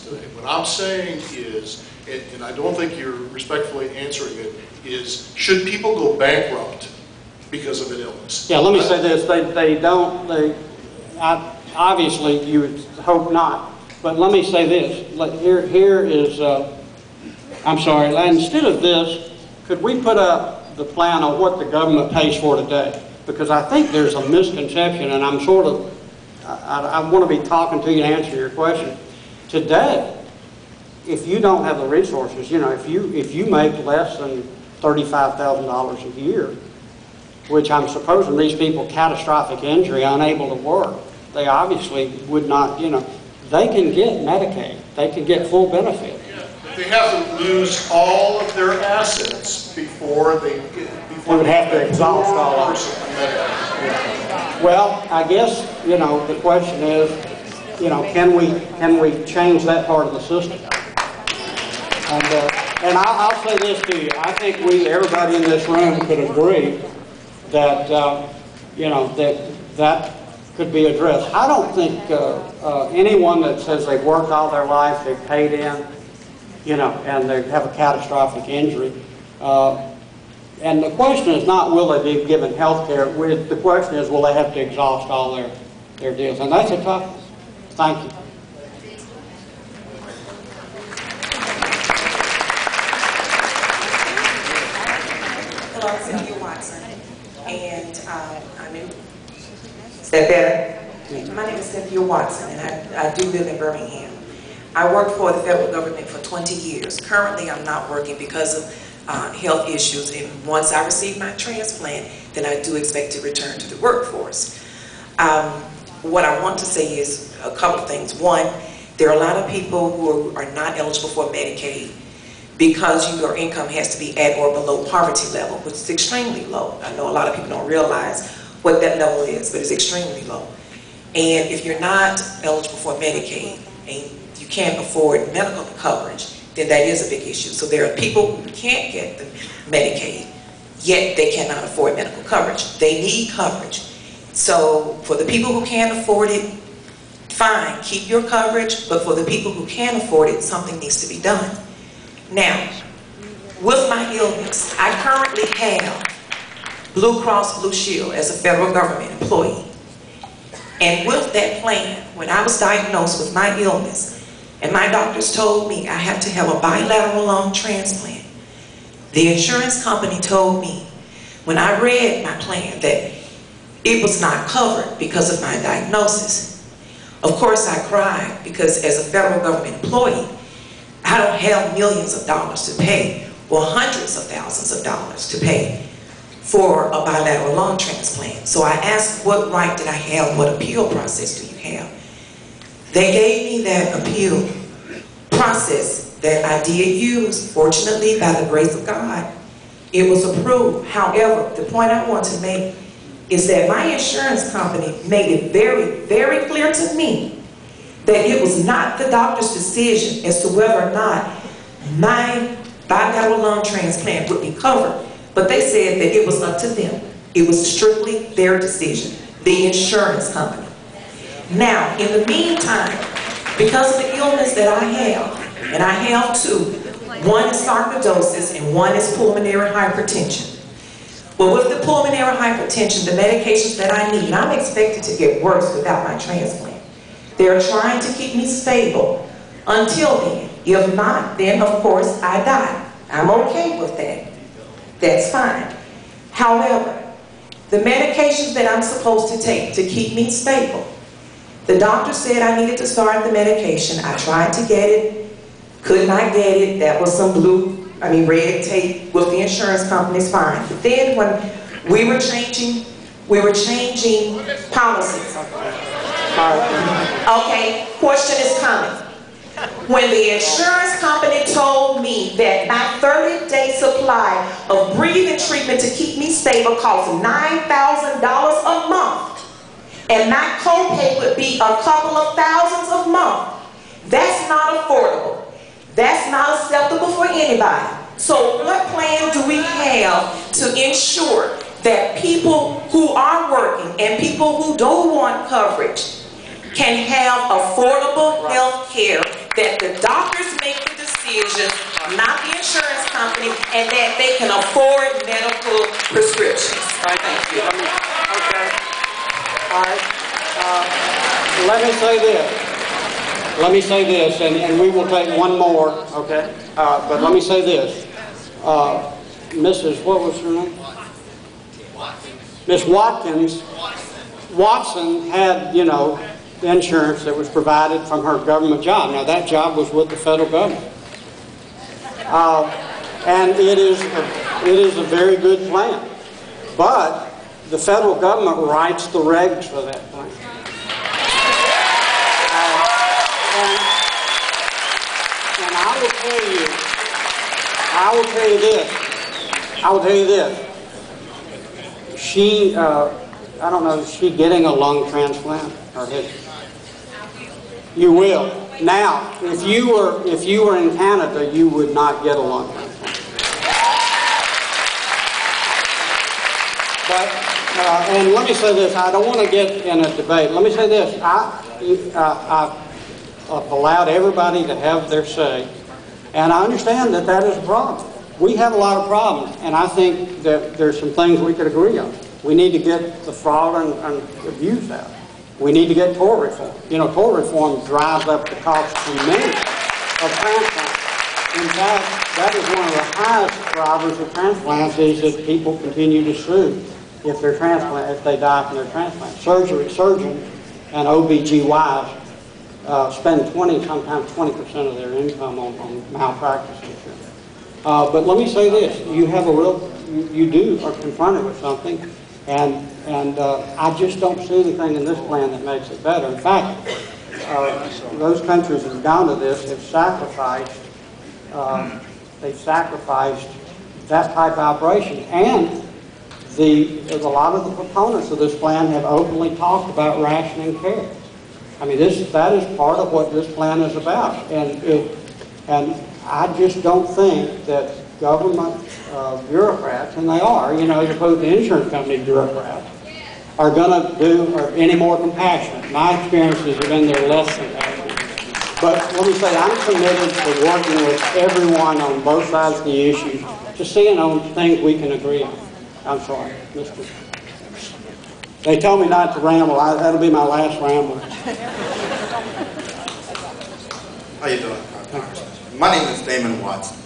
comments today. What I'm saying is, and I don't think you're respectfully answering it, is should people go bankrupt because of an illness? Yeah, let me say this. Obviously, you would hope not. But let me say this. Here is, I'm sorry, instead of this, could we put up the plan on what the government pays for today? Because I think there's a misconception, and I'm sort of, I want to be talking to you to answer your question. Today, if you don't have the resources, you know, if you make less than $35,000 a year, which I'm supposing these people, catastrophic injury, unable to work, they obviously would not, you know, they can get Medicaid. They can get full benefit. Yeah, but they have to lose all of their assets before they would have to exhaust all of it. Well, I guess, you know, the question is, you know, can we change that part of the system? And I'll say this to you. I think everybody in this room could agree that, you know, that could be addressed. I don't think anyone that says they've worked all their life, they've paid in, you know, and they have a catastrophic injury. And the question is not will they be given health care. The question is will they have to exhaust all their deals. And that's a tough one. Thank you. Hello, I'm Cynthia Watson, and I'm in. Is that better? My name is Cynthia Watson, and I do live in Birmingham. I worked for the federal government for 20 years. Currently, I'm not working because of health issues, and once I receive my transplant, then I do expect to return to the workforce. What I want to say is a couple of things. One, there are a lot of people who are not eligible for Medicaid because your income has to be at or below poverty level, which is extremely low. I know a lot of people don't realize what that level is, but it's extremely low. And if you're not eligible for Medicaid and you can't afford medical coverage, then that is a big issue. So there are people who can't get the Medicaid, yet they cannot afford medical coverage. They need coverage. So for the people who can't afford it, fine, keep your coverage, but for the people who can afford it, something needs to be done. Now, with my illness, I currently have Blue Cross Blue Shield as a federal government employee. And with that plan, when I was diagnosed with my illness, and my doctors told me I have to have a bilateral lung transplant, the insurance company told me, when I read my plan, that it was not covered because of my diagnosis. Of course, I cried because as a federal government employee, I don't have millions of dollars to pay or hundreds of thousands of dollars to pay for a bilateral lung transplant. So I asked, what right did I have? What appeal process do you have? They gave me that appeal process that I did use. Fortunately, by the grace of God, it was approved. However, the point I want to make is that my insurance company made it very, very clear to me that it was not the doctor's decision as to whether or not my bilateral lung transplant would be covered, but they said that it was up to them. It was strictly their decision, the insurance company. Now, in the meantime, because of the illness that I have, and I have two, one is sarcoidosis and one is pulmonary hypertension. Well, with the pulmonary hypertension, the medications that I need, I'm expected to get worse without my transplant. They're trying to keep me stable until then. If not, then of course I die. I'm okay with that. That's fine. However, the medications that I'm supposed to take to keep me stable, the doctor said I needed to start the medication. I tried to get it, could not get it. That was some red tape with the insurance company's fine. But then when we were changing policies. Okay, question is coming. When the insurance company told me that my 30-day supply of breathing treatment to keep me stable costs $9,000 a month, and my copay would be a couple of thousands a month, that's not affordable. That's not acceptable for anybody. So what plan do we have to ensure that people who are working and people who don't want coverage can have affordable health care, that the doctors make the decisions, not the insurance company, and that they can afford medical prescriptions. Thank you. Okay. All right. Let me say this, and we will take one more, okay? But let me say this. Mrs., what was her name? Miss Watkins. Watson had, you know, insurance that was provided from her government job. Now, that job was with the federal government. And it is a very good plan. But the federal government writes the regs for that plan. And I will tell you this. She, I don't know, is she getting a lung transplant? Or you will. Now, if you were in Canada, you would not get a lung transplant. But, and let me say this, I don't want to get in a debate. Let me say this, I've allowed everybody to have their say, and I understand that that is a problem. We have a lot of problems, and I think that there's some things we could agree on. We need to get the fraud and abuse out. We need to get tort reform. You know, tort reform drives up the cost tremendously of transplants. In fact, that is one of the highest drivers of transplants, is that people continue to sue if they die from their transplant. Surgeons and OBGYs spend sometimes 20% of their income on malpractice insurance. But let me say this: you are confronted with something, and I just don't see anything in this plan that makes it better. In fact, those countries that have gone to this have sacrificed. They've sacrificed that type of operation, and a lot of the proponents of this plan have openly talked about rationing care. I mean, that is part of what this plan is about, and I just don't think that government bureaucrats, and they are, you know, as opposed to insurance company bureaucrats, are going to do any more compassionate. My experiences have been they're less compassionate. But let me say, I'm committed to working with everyone on both sides of the issue to seeing on things we can agree on. I'm sorry, Mr. They told me not to ramble. That'll be my last ramble. How you doing? My name is Damon Watson,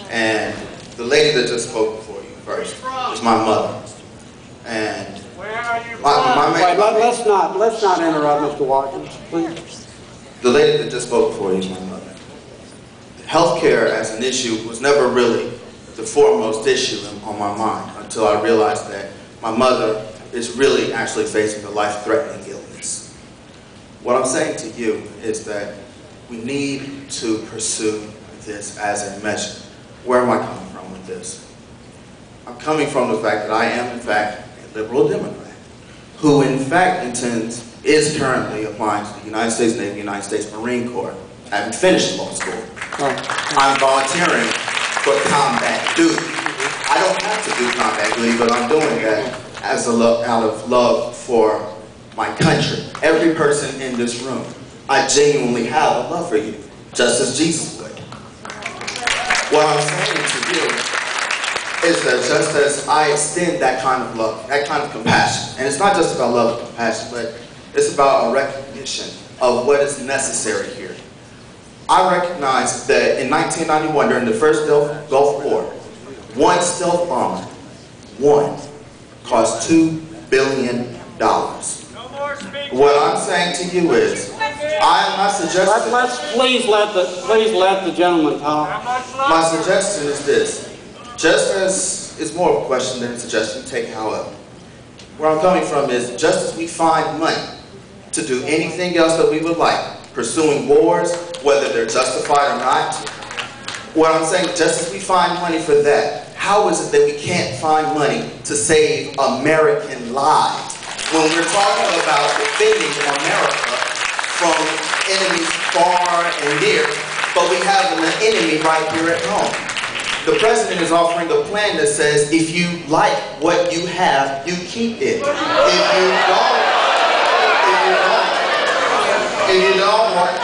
and the lady that just spoke before you first is my mother. And Where are you let's not interrupt Mr. Watkins, please. The lady that just spoke before you is my mother. Healthcare as an issue was never really the foremost issue on my mind until I realized that my mother is really actually facing a life-threatening illness. What I'm saying to you is that we need to pursue this as a measure. Where am I coming from with this? I'm coming from the fact that I am, in fact, a liberal Democrat, who in fact is currently applying to the United States Navy, United States Marine Corps. I haven't finished law school. I'm volunteering for combat duty. I don't have to do combat duty, but I'm doing that out of love for my country. Every person in this room, I genuinely have a love for you, just as Jesus would. What I'm saying to you is that just as I extend that kind of love, that kind of compassion, and it's not just about love and compassion, but it's about a recognition of what is necessary here. I recognize that in 1991, during the first Gulf War, one stealth bomber, cost $2 billion. What I'm saying to you is, I am not suggesting... Please let the gentleman talk. My suggestion is this. Just as it's more of a question than a suggestion, take it however. Where I'm coming from is, just as we find money to do anything else that we would like, pursuing wars, whether they're justified or not, what I'm saying, just as we find money for that, how is it that we can't find money to save American lives? When we're talking about defending America from enemies far and near, but we have an enemy right here at home. The president is offering a plan that says, if you like what you have, you keep it. If you don't want